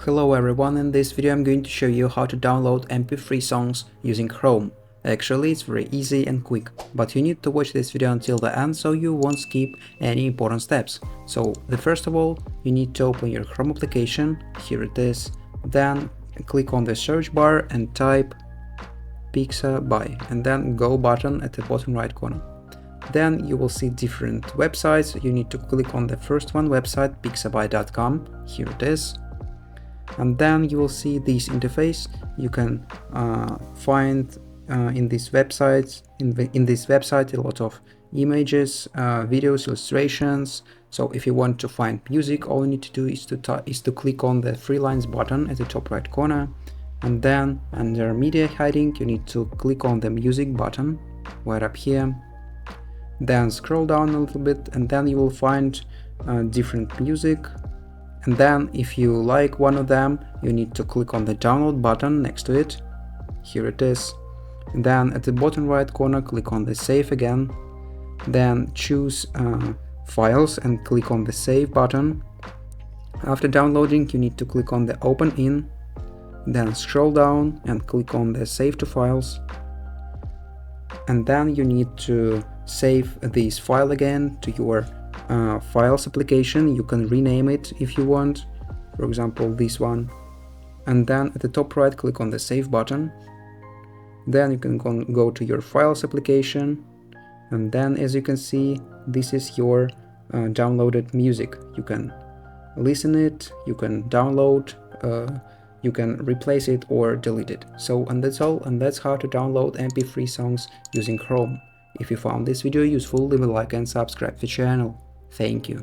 Hello everyone, in this video I'm going to show you how to download MP3 songs using Chrome. Actually, it's very easy and quick, but you need to watch this video until the end so you won't skip any important steps. So, first of all, you need to open your Chrome application, here it is, then click on the search bar and type Mp3 and then go button at the bottom right corner. Then you will see different websites. You need to click on the first one website, mp3.com, here it is. And then you will see this interface. You can find in this website a lot of images, videos, illustrations. So if you want to find music, all you need to do is to click on the three lines button at the top right corner, and then under media hiding you need to click on the music button right up here. Then scroll down a little bit and then you will find different music. And then if you like one of them, you need to click on the download button next to it. Here it is. And then at the bottom right corner, click on the save again. Then choose files and click on the save button. After downloading, you need to click on the open in. Then scroll down and click on the save to files. And then you need to save this file again to your files application. You can rename it if you want, for example this one, and then at the top right click on the save button. Then you can go to your files application, and then as you can see, this is your downloaded music. You can listen it, you can download, you can replace it or delete it. So, and that's all, and that's how to download MP3 songs using Chrome. If you found this video useful, leave a like and subscribe to the channel. Thank you.